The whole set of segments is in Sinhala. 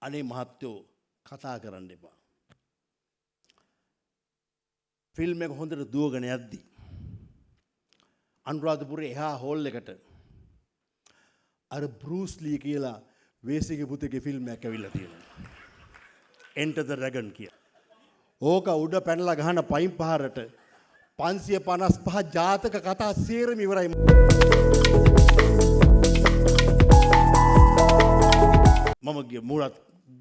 අනේ මහත්තයෝ කතා කරන්න එපා. ෆිල්ම් එක හොඳට දුවගෙන යද්දී අනුරාධපුරේ එහා හෝල් එකට අර බෲස් ලී කියලා වේසිගේ පුතේගේ ෆිල්ම් එකක් ඇවිල්ලා තියෙනවා. Enter the Dragon කියලා. ඕක උඩ පැනලා ගහන පයින් පහරට 555 ජාතක කතා සේරම ඉවරයි. මම මුලත්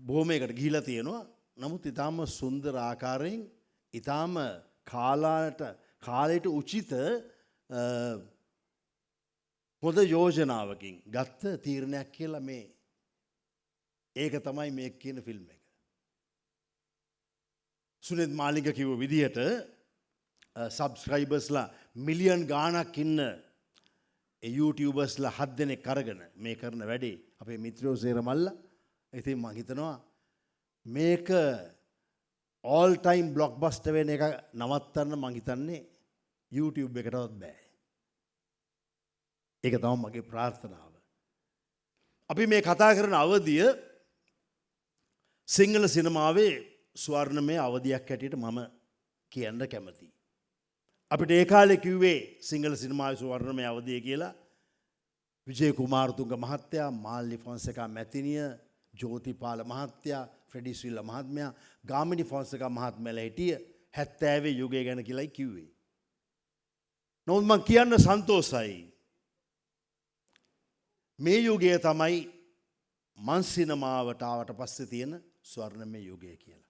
බොහොමයකට ගිහිලා තියෙනවා. නමුත් ඊටාම සුන්දර ආකාරයෙන් ඊටාම කාලයට උචිත හොඳ යෝජනාවකින් ගත්ත තීරණයක් කියලා මේ ඒක තමයි මේ කියන ෆිල්ම් එක. සුනිත් මාලිග කිව්ව විදිහට සබ්ස්ක්‍රයිබර්ස්ලා මිලියන් ගාණක් ඉන්න YouTubers 7 දෙනෙක් අරගෙන මේ කරන වැඩේ අපේ මිත්‍රයෝ සේරමල්ලා. ඉතින් මම හිතනවා මේක all time blockbuster වෙන එක නවත්තන්න මම හිතන්නේ YouTube එකටවත් බෑ. ඒක තමයි මගේ ප්‍රාර්ථනාව. අපි මේ කතා කරන අවධිය සිංහල සිනමාවේ ස්වර්ණමය අවධියක් හැටියට මම කියන්න කැමතියි. අපිට ඒ කාලේ කිව්වේ සිංහල සිනමාවේ ස්වර්ණමය අවධිය කියලා විජේ කුමාරතුංග මහත්තයා, මාල්ලි ෆොන්සේකා මැතිනිය, ජෝතිපාල මහත්තයා, ෆ්‍රෙඩි සිල්වා මහත්මයා, ගාමිණී ෆොන්සේකා මහත්මයාලා හිටිය 70 යුගය ගැන කියලායි කිව්වේ. නමුත් මම කියන්න සන්තෝසයි. මේ යුගය තමයි මන් සිනමාවට ආවට පස්සේ තියෙන ස්වර්ණමය යුගය කියලා.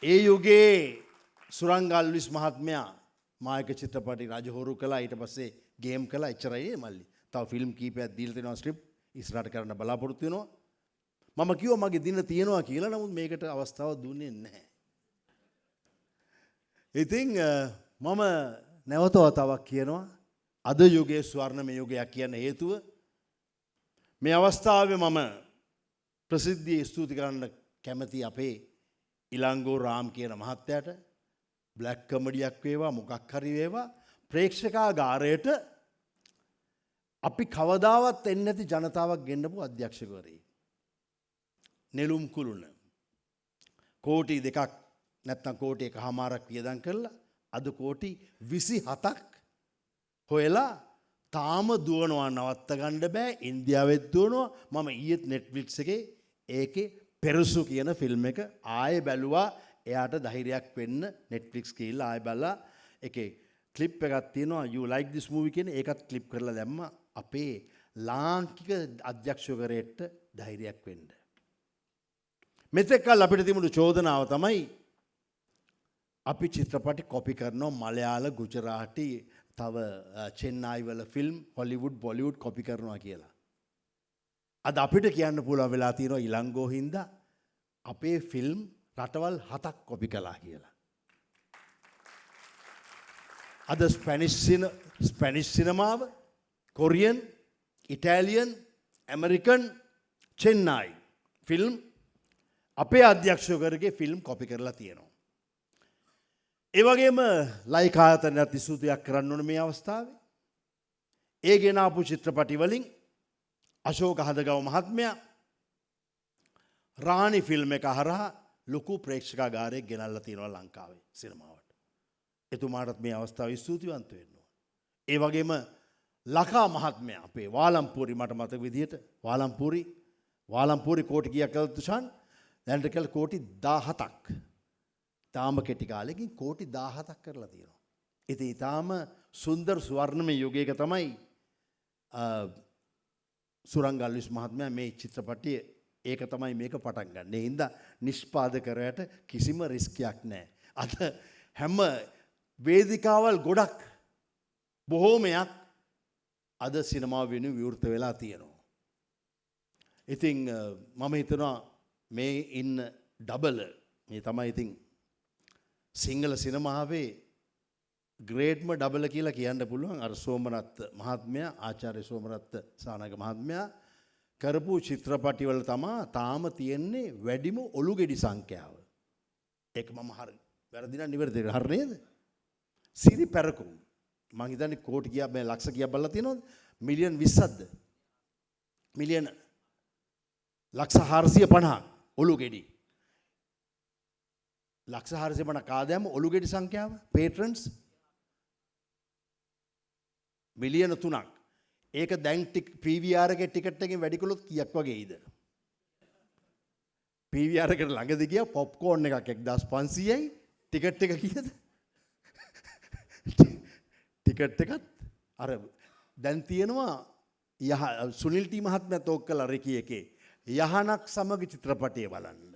ඒ යුගයේ සුරංගල් විස් මහත්මයා මායක චිත්‍රපටි රජහොරු කළා. ඊට පස්සේ ගේම් කළා. එච්චරයි මල්ලි. තව ෆිල්ම් කීපයක් දීලා තියෙනවා ස්ක්‍රිප්ට් ඉස්සරහට කරන්න බලාපොරොත්තු වෙනවා. මම කිව්වා මගේ දින තියෙනවා කියලා. නමුත් මේකට අවස්ථාවක් දුන්නේ නැහැ. ඉතින් මම නැවත වතාවක් කියනවා අද යුගයේ ස්වර්ණමය යුගයක් කියන හේතුව මේ අවස්ථාවේ මම ප්‍රසිද්ධිය ස්තුති කරන්න කැමති අපේ ඉලංගෝ රාම් කියන මහත්තයාට. බ්ලැක් කමඩියක් වේවා මොකක් හරි වේවා ප්‍රේක්ෂකාගාරයට අපි කවදාවත් එන්නේ නැති ජනතාවක් ගෙන්නපු අධ්‍යක්ෂකවරයෙක්. නෙළුම් කුළුණ කෝටි 2ක් නැත්නම් කෝටි 1.5ක් වියදම් කරලා අද කෝටි 27ක් හොයලා තාම දුවනවා නවත්ත ගන්න බෑ. ඉන්දියාවෙත් දුවනවා. මම ඊයේත් Netflix එකේ ඒකේ පෙරසු කියන ෆිල්ම් එක ආයෙ බැලුවා. එයාට ධෛර්යයක් වෙන්න Netflix කියලා ආයෙ බලලා ඒකේ ක්ලිප් එකක් තියෙනවා you like this movie කියන ඒකත් ක්ලිප් කරලා දැම්මා. අපේ ලාංකික අධ්‍යක්ෂකවරයෙක්ට ධෛර්යයක් වෙන්න. මෙතෙක් කල් අපිට තිබුණු චෝදනාව තමයි අපි චිත්‍රපටි කොපි කරනවා මලයාල, ගුජරාටි, තව චෙන්නයි වල ෆිල්ම්, හොලිවුඩ්, බොලිවුඩ් කොපි කරනවා කියලා. අද අපිට කියන්න පුළුවන් වෙලා තියෙනවා ඉලංගෝ හින්දා අපේ ෆිල්ම් රටවල් 7ක් කොපි කළා කියලා. අද ස්පැනිෂ් සිනමාව, කොරියන්, ඉටාලියන්, ඇමරිකන්, චෙන්නයි ෆිල්ම් අපේ අධ්‍යක්ෂකවරගේ ෆිල්ම් කොපි කරලා තියෙනවා. ඒ වගේම ලයික ආයතනයත් ස්තුතියක් කරන්න ඕන මේ අවස්ථාවේ. ඒ ගෙන ආපු චිත්‍රපටි වලින් අශෝක හදගව මහත්මයා රාණි ෆිල්ම් එක හරහා ලොකු ප්‍රේක්ෂකාගාරයක් ගෙනල්ලා තියෙනවා ලංකාවේ සිනමාවට. එතුමාටත් මේ අවස්ථාවේ ස්තුතිවන්ත වෙන්න ඕන. ඒ වගේම ලකා මහත්මයා අපේ වාලම්පූරි මට මතක විදිහට වාලම්පූරි කෝටි කීයක් කළාද තුෂාන්? දැනට කියලා කෝටි 17ක්. තාම කෙටි කාලෙකින් කෝටි 17ක් කරලා තියෙනවා. ඉතින් ඊටාම සුන්දර ස්වර්ණමය යුගයක තමයි සුරංගල් විස් මහත්මයා මේ චිත්‍රපටිය ඒක තමයි මේක පටන් ගන්න. ඒ හින්දා නිෂ්පාදකරයට කිසිම රිස්කයක් නැහැ. අද හැම වේදිකාවල් ගොඩක් බොහෝමයක් අද සිනමාව වෙනුවෙන් විවෘත වෙලා තියෙනවා. ඉතින් මම හිතනවා මේ ඉන්න ඩබල මේ තමයි ඉතින් සිංහල සිනමාවේ ග්‍රේට්ම ඩබල කියලා කියන්න පුළුවන්. අර සෝමරත්න මහත්මයා, ආචාර්ය සෝමරත්න සානක මහත්මයා කරපු චිත්‍රපටි වල තමා තාම තියෙන්නේ වැඩිම ඔලු ගෙඩි සංඛ්‍යාව. ඒක මම හරි වැරදි නම් නිවැරදි හරි නේද? සිරි පැරකුම් මං හිතන්නේ කෝටි කීයක් මේ ලක්ෂ කීයක් බලලා තියෙනවද? මිලියන් 20ක්ද? මිලියන ලක්ෂ 450 ඔලු ගෙඩි. ලක්ෂ 450 ආදායම ඔලු ගෙඩි සංඛ්‍යාව පේට්‍රන්ස් මිලියන 3ක්. ඒක දැන් PVR එකේ ටිකට් එකෙන් වැඩි කළොත් කීයක් වගේයිද? PVR එකට ළඟදී ගියා පොප්කෝර්න් එකක් 1500යි ටිකට් එක කීයද? ටිකට් එකත් අර දැන් තියෙනවා සුනිල් ටී මහත්මයාත් ඕක කළා රෙකී එකේ යහනක් සමග චිත්‍රපටය බලන්න.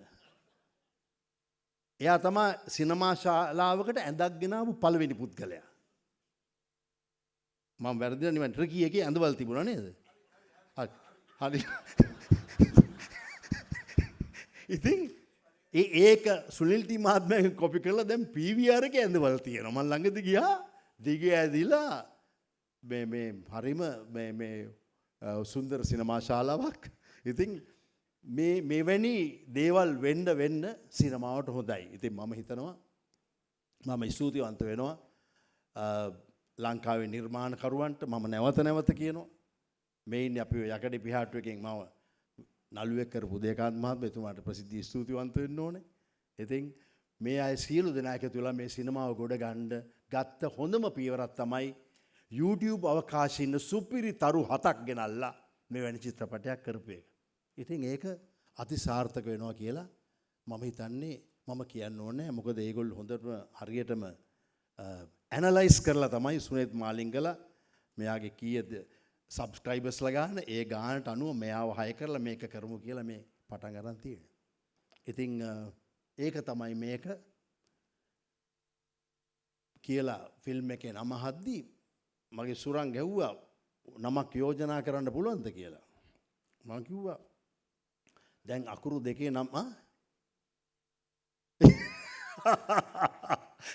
එයා තමයි සිනමා ශාලාවකට ඇඳක් ගෙනාවු පළවෙනි පුද්ගලයා. මම වැරදිලා නෙවෙයි රෙකී එකේ ඇඳවල තිබුණා නේද? හරි. ඉතින් ඒක සුනිල් ටී මහත්මයාගෙන් කොපි කරලා දැන් PVR එකේ ඇඳවල තියෙනවා. මම ළඟදී ගියා දිගේ ඇදිලා මේ හරිම මේ සුන්දර සිනමා ශාලාවක්. ඉතින් මෙවැනි දේවල් වෙන්න සිනමාවට හොඳයි. ඉතින් මම හිතනවා මම ස්තුතිවන්ත වෙනවා ලංකාවේ නිර්මාණකරුවන්ට. මම නැවත කියනවා මේ ඉන්නේ අපි යකඩි පිහාටුවකින් මම නළුවෙක් කරපු උදේකාන්ත මහත්මයා එතුමාට ප්‍රසිද්ධ ස්තුතිවන්ත වෙන්න ඕනේ. ඉතින් මේ අය සියලු දෙනා එකතු වෙලා මේ සිනමාව ගොඩ ගන්න ගත්ත හොඳම පියවරක් තමයි YouTube අවකාශයේ ඉන්න සුපිරි තරු 7ක් ගෙනල්ලා මෙවැනි චිත්‍රපටයක් කරපු එක. ඉතින් ඒක අතිසාර්ථක වෙනවා කියලා මම හිතන්නේ මම කියන්න ඕනේ. මොකද ඒගොල්ලෝ හොඳටම හරියටම ඇනලයිස් කරලා තමයි සුනේත් මාලිංගලා මෙයාගේ කීයද සබ්ස්ක්‍රයිබර්ස්ලා ගන්න ඒ ගානට අනුව මෙයාව හය කරලා මේක කරමු කියලා මේ පටන් ගන්න තියෙන්නේ. ඉතින් ඒක තමයි මේක කියලා ෆිල්ම් එකේ නම හද්දී මගේ සුරං ගැහුවා නමක් යෝජනා කරන්න පුළුවන්ද කියලා. මම කිව්වා දැන් අකුරු දෙකේ නම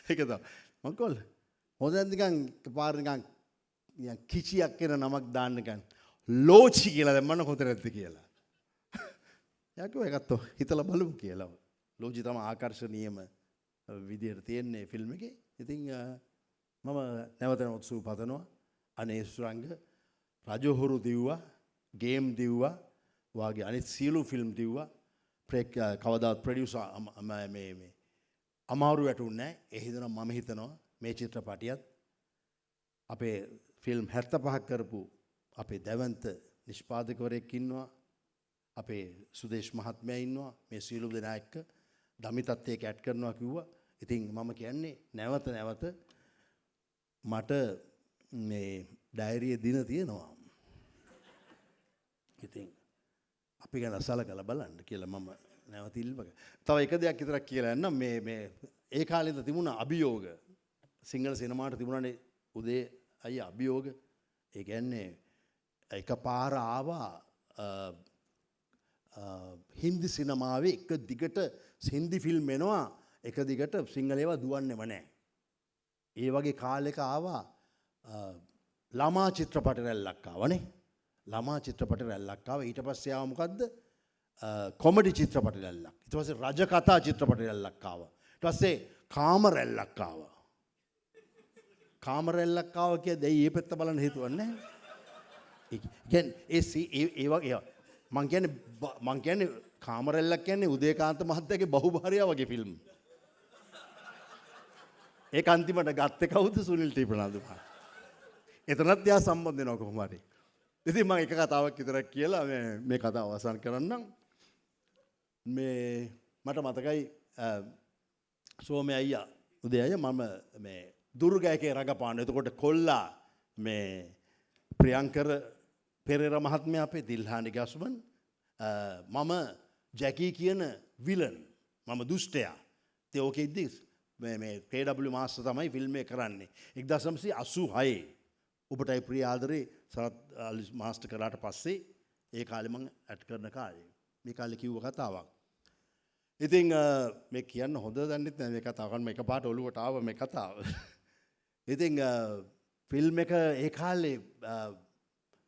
ඒක තමයි මම කොල්ල හොඳ නිකන් පාර නිකන් කිචියක් කියන නමක් දාන්න නිකන් ලෝචි කියලා දැම්මම හොඳ කියලා. යාකෝ ඒකත් හිතලා බලමු කියලා. ලෝචි තමයි ආකර්ෂණීයම විදියට තියෙන්නේ ෆිල්ම් එකේ. ඉතින් මම නැවත සූපතනවා අනේ සුරංග රජහොරු දිව්වා ගේම් දිව්වා වාගේ අනිත් සියලු ෆිල්ම් දිව්වා කවදාවත් ප්‍රොඩියුසර් මේ අමාරු වැටුන්නේ නැහැ. ඒ හිතනවා මම හිතනවා මේ චිත්‍රපටියත් අපේ ෆිල්ම් 75ක් කරපු අපේ දැවන්ත නිෂ්පාදකවරයෙක් ඉන්නවා. අපේ සුදේශ් මහත්මයා ඉන්නවා. මේ සියලු දෙනා එක්ක දමිතත් ඒක ඇඩ් කරනවා කිව්වා. ඉතින් මම කියන්නේ නැවත මට මේ ඩයරිය දින තියෙනවා. ඉතින් අපි ගැන සලකලා බලන්න කියලා මම නැවත ඉල්ලුවා. තව එක දෙයක් විතරක් කියලා යන්න මේ ඒ කාලේ තිබුණ අභියෝග සිංහල සිනමාවට තිබුණානේ උදේ අයියා අභියෝග. ඒ කියන්නේ එකපාර ආවා හින්දි සිනමාවේ එක දිගට හින්දි ෆිල්ම් එනවා එක දිගට සිංහල ඒවා දුවන්නේම නැහැ. ඒ වගේ කාලෙක ආවා ළමා චිත්‍රපට රැල්ලක් ආවනේ. ළමා චිත්‍රපට රැල්ලක් ආවා. ඊට පස්සේ ආව මොකද්ද? කොමඩි චිත්‍රපට රැල්ලක්. ඊට පස්සේ රජ කතා චිත්‍රපට රැල්ලක් ආවා. ඊට පස්සේ කාම රැල්ලක් ආවා. කාම රැල්ලක් ආවා කියන්නේ දැන් මේ පැත්ත බලන්න හේතුවක් නැහැ. ඒ වගේ මං කියන්නේ කාම රැල්ලක් කියන්නේ උදේකාන්ත මහත්තයාගේ බහුභාර්යාව වගේ ෆිල්ම්. ඒක අන්තිමට ගත්තේ කවුද? සුනිල් ටී ප්‍රනාන්දු මහත්තයා. එතනත් යා සම්බන්ධ වෙනවා කොහොම හරි. ඉතින් මම එක කතාවක් විතරක් කියලා මේ කතාව අවසන් කරන්නම්. මට මතකයි සෝමේ අයියා උදේ අයියා මම මේ දුර්ගයකේ රඟපාන. එතකොට කොල්ලා මේ ප්‍රියංකර පෙරේර මහත්මයා අපේ දිල්හානි ගස්මන් මම ජැකී කියන විලන් මම දුෂ්ටයා. ඉතින් ඕකෙද්දි මේ KW මාස්ටර් තමයි ෆිල්ම් එක කරන්නේ 1986. ඔබටයි ප්‍රිය ආදරේ සරත් මාස්ටර් කරාට පස්සේ ඒ කාලේ මම ඇඩ් කරන කාලේ මේ කාලේ කිව්ව කතාවක්. ඉතින් මේ කියන්න හොඳ දන්නෙත් නෑ මේ කතාව. කන්න එකපාරට ඔලුවට ආව මේ කතාව. ඉතින් ෆිල්ම් එක ඒ කාලේ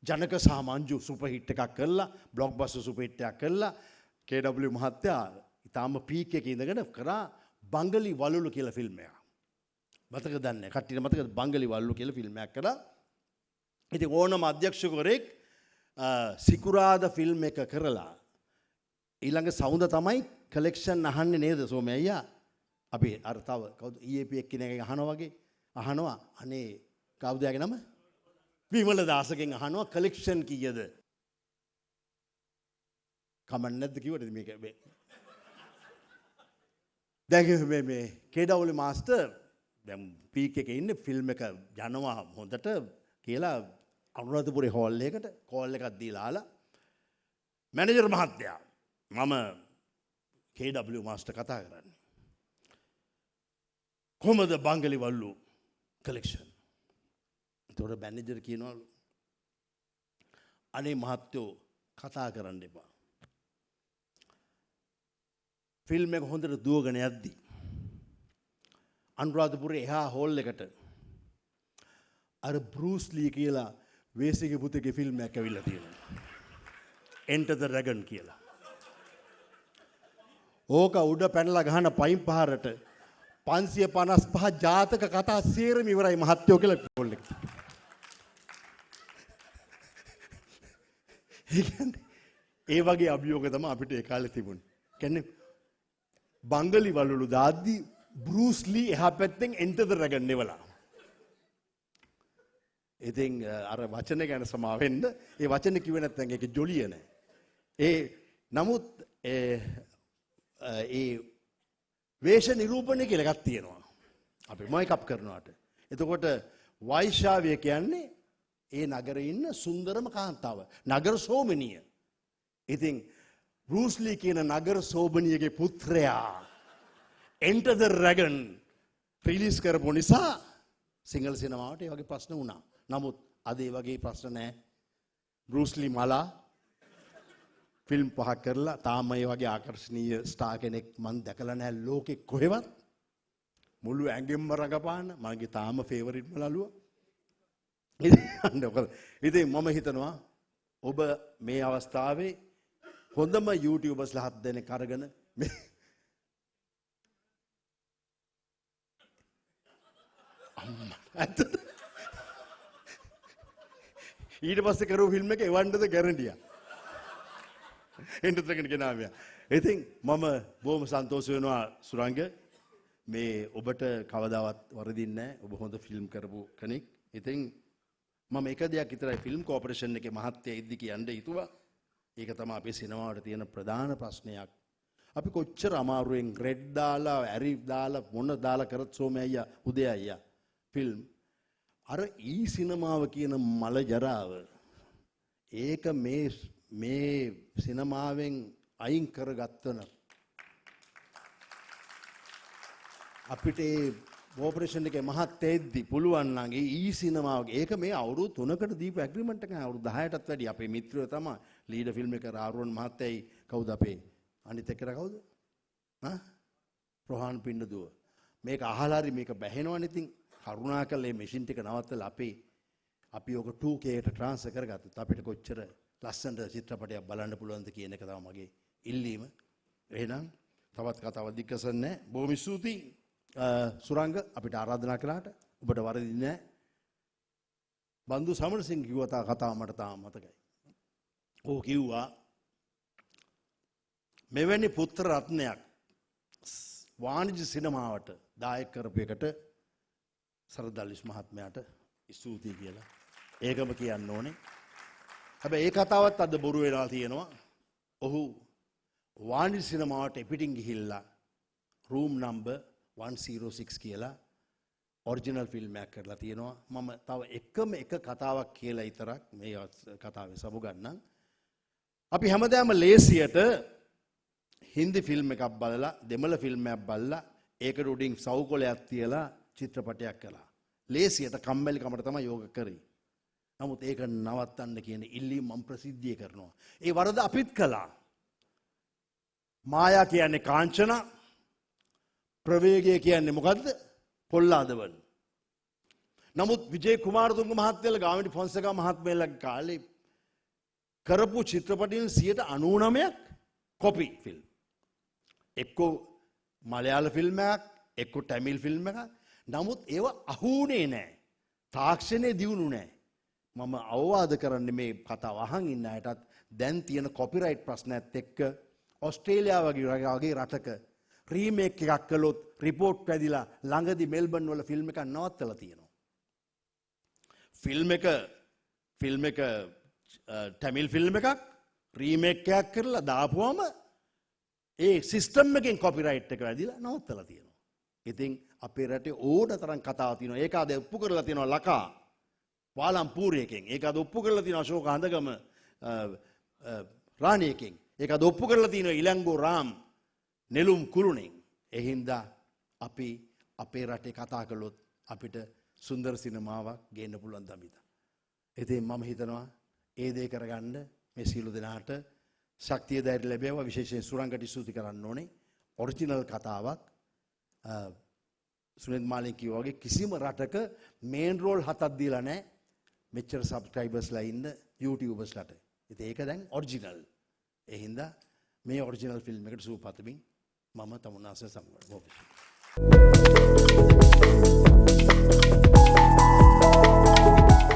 ජනක සහ මංජු සුපර් හිට් එකක් කරලා බ්ලොක්බස්ටර් සුපර් හිට් එකක් කරලා KW මහත්තයා ඊටාම පීක් එකේ ඉඳගෙන කරා බංගලි වලලු කියලා ෆිල්ම් එකක්. මතක දන්නේ කට්ටියට මතකද බංගලි වලලු කියලා ෆිල්ම් එකක් කරා. ඉතින් ඕනම අධ්‍යක්ෂකවරයෙක් සිකුරාද ෆිල්ම් එක කරලා ඊළඟ සවුන්ද තමයි කලෙක්ෂන් අහන්නේ නේද සෝමය අයියා? අපි අර තව කවුද EAP එක්කෙනෙක්ගෙන් අහනවා වගේ අහනවා අනේ කවුද යාගේ නම? විමල දාසගෙන් අහනවා කලෙක්ෂන් කීයද? කමන්න නැද්ද කිව්වද මේක මේ දැන් මේ KW මාස්ටර් දැන් පීක් එකේ ඉන්නේ ෆිල්ම් එක යනවා හොඳට කියලා අනුරාධපුරේ හෝල් එකකට කෝල් එකක් දීලා ආලා මැනේජර් මහත්තයා මම KW මාස්ටර් කතා කරන්නේ කොහමද බංගලි වල්ලු කලෙක්ෂන්? එතකොට මැනේජර් කියනවලු අනේ මහත්තයෝ කතා කරන්න එපා. ෆිල්ම් එක හොඳට දුවගෙන යද්දී අනුරාධපුරේ එහා හෝල් එකට අර බෲස් ලී කියලා වේසිගේ පුතේ ෆිල්ම් එකක් ඇවිල්ලා තියෙනවා. Enter the Dragon කියලා. ඕක උඩ පැනලා ගහන පයින් පහරට 555 ජාතක කතා සේරම ඉවරයි මහත්තයෝ කියලා හෝල් එක. ඒ වගේ අභියෝග තමයි අපිට ඒ කාලේ තිබුණේ. කියන්නේ බංගලි වලලු දාද්දි බෲස් ලී එහා පැත්තෙන් Enter the Dragon නෙවලා. ඉතින් අර වචන ගැන සමා වෙන්න ඒ වචන කිව්වේ නැත්නම් ඒකේ ජොලිය නැහැ. නමුත් ඒ වේශ නිරූපණය කියලා එකක් තියෙනවා. අපි මේකප් කරනවාට. එතකොට වෛශාවිය කියන්නේ ඒ නගරේ ඉන්න සුන්දරම කාන්තාව. නගර සෝමනිය. ඉතින් බෲස් ලී කියන නගර සෝමනියගේ පුත්‍රයා Enter the Dragon රිලීස් කරපු නිසා සිංහල සිනමාවට ඒ වගේ ප්‍රශ්න වුණා. නමුත් අද ඒ වගේ ප්‍රශ්න නැහැ. බෲස් ලී මලා ෆිල්ම් 5ක් කරලා තාම මේ වගේ ආකර්ෂණීය ස්ටාර් කෙනෙක් මම දැකලා නැහැ ලෝකෙ කොහෙවත්. මුළු ඇඟෙන්ම රඟපාන මගේ තාම ෆේවරිට්ම ලළුවා. ඉතින් මම හිතනවා ඔබ මේ අවස්ථාවේ හොඳම YouTubers 7 දෙනෙක් අරගෙන ඊට පස්සේ කරපු ෆිල්ම් එක එවන්නද ගැරන්ටියක්. Enter the Dragon ගෙනාවියා. ඉතින් මම බොහොම සන්තෝෂ වෙනවා සුරංග මේ ඔබට කවදාවත් වරදින්නේ නැහැ. ඔබ හොඳ ෆිල්ම් කරපු කෙනෙක්. ඉතින් මම එක දෙයක් විතරයි ෆිල්ම් කෝපරේෂන් එකේ මහත්තයා ඉද්දි කියන්න හිතුවා. ඒක තමයි අපේ සිනමාවට තියෙන ප්‍රධාන ප්‍රශ්නයක්. අපි කොච්චර අමාරුවෙන් රෙඩ් දාලා, ඇරි දාලා, මොන දාලා කරත් සෝමය අයියා, උදේ අයියා ෆිල්ම් අර සිනමාව කියන මල ජරාව ඒක මේ සිනමාවෙන් අයින් කරගත්තන අපිට ඒ ඕපරේෂන් එකේ මහත්තයෙද්දි පුළුවන් නම් ඒ සිනමාවගේ ඒක මේ අවුරුදු 3කට දීපු ඇග්‍රීමන්ට් එක අවුරුදු 10කටත් වැඩි අපේ මිත්‍රයෝ තමයි ලීඩර් ෆිල්ම් එක ආරෝන් මහත්තයයි කවුද අපේ අනිත් එක්කලා කවුද ප්‍රහාන් පින්නදුව මේක අහලා හරි මේක බැහැනවනේ ඉතින් කරුණාකරලා මේ මැෂින් ටික නවත්තලා අපි ඔක 2K ට ට්‍රාන්ස්ෆර් කරගත්තොත් අපිට කොච්චර ලස්සනට චිත්‍රපටයක් බලන්න පුළුවන්ද කියන එක තමයි මගේ ඉල්ලීම. එහෙනම් තවත් කතාවක් දික්කසන්නේ නැහැ. බොහොම ස්තුතියි සුරංග අපිට ආරාධනා කළාට. ඔබට වරදින්නේ නැහැ. බන්දු සමරසිංහ කිව්ව කතාව මට තාම මතකයි. ඔහු කිව්වා මෙවැනි පුත්‍ර රත්නයක් වාණිජ්‍ය සිනමාවට දායක කරපු එකට සරදල්ලිස් මහත්මයාට ස්තුතියි කියලා. ඒකම කියන්න ඕනේ. හැබැයි ඒ කතාවත් අද බොරු වෙලා තියෙනවා. ඔහු වාණිජ්‍ය සිනමාවට පිටින් ගිහිල්ලා රූම් නම්බර් 106 කියලා ඔරිජිනල් ෆිල්ම් එකක් කරලා තියෙනවා. මම තව එකම එක කතාවක් කියලා විතරක් මේ කතාවේ සමු ගන්නම්. අපි හැමදාම ලේසියට හින්දි ෆිල්ම් එකක් බලලා දෙමළ ෆිල්ම් එකක් බලලා ඒකට උඩින් සවුකොලයක් තියලා චිත්‍රපටයක් කළා. ලේසියට කම්මැලි කමට තමයි යෝග කරේ. නමුත් ඒක නවත්තන්න කියන ඉල්ලීම මම ප්‍රසිද්ධිය කරනවා. ඒ වරද අපිත් කළා. මායා කියන්නේ කාංචන, ප්‍රවේගය කියන්නේ මොකද්ද? පොල්ලාදවන. නමුත් විජේ කුමාරතුංග මහත්තයලා ගාමිණි ෆොන්සේකා මහත්මයාලගේ කාලේ කරපු චිත්‍රපටින් 99%ක් කොපි ෆිල්ම්. එක්කෝ මලයාල ෆිල්ම් එකක්, එක්කෝ තමිල් ෆිල්ම් එකක්. නමුත් ඒව අහුුනේ නැහැ. තාක්ෂණය දියුණු නැහැ. මම අවවාද කරන්නේ මේ කතාව අහන් ඉන්න අයටත් දැන් තියෙන කොපිරයිට් ප්‍රශ්නයත් එක්ක ඔස්ට්‍රේලියාව වගේ රටක රීමේක් එකක් කළොත් රිපෝට් පැදිලා ළඟදි මෙල්බන් වල ෆිල්ම් එකක් නවත්තලා තියෙනවා. ෆිල්ම් එක ටැමිල් ෆිල්ම් එකක් රීමේක් එකක් කරලා දාපුවම ඒ සිස්ටම් එකෙන් කොපිරයිට් එක වැදිලා නවත්තලා තියෙනවා. ඉතින් අපේ රටේ ඕන තරම් කතාව තියෙනවා. ඒක අද ඔප්පු කරලා තියෙනවා ලකා පාලම්පූරයකින්. ඒක අද ඔප්පු කරලා තියෙනවා අශෝක හඳගම රාණියකින්. ඒක අද ඔප්පු කරලා තියෙනවා ඉලංගෝ රාම් නෙළුම් කුරුණෙන්. ඒ හින්දා අපි අපේ රටේ කතා කළොත් අපිට සුන්දර සිනමාවක් ගේන්න පුළුවන් දමිත. ඉතින් මම හිතනවා ඒ දේ කරගන්න මේ සියලු දෙනාට ශක්තිය ධෛර්ය ලැබේවා. විශේෂයෙන් සුරංගට ස්තුති කරන්න ඕනේ. ඔරිජිනල් කතාවක් සුනිල් මාලික් කිව්වා වගේ කිසිම රටක මේන් රෝල් 7ක් දීලා නැහැ. මෙච්චර සබ්ස්ක්‍රයිබර්ස්ලා ඉන්න YouTubersලාට. ඉතින් ඒක දැන් ඔරිජිනල්. ඒ හින්දා මේ ඔරිජිනල් ෆිල්ම් එකට සූපතමින් මම තමුන්නාස සමග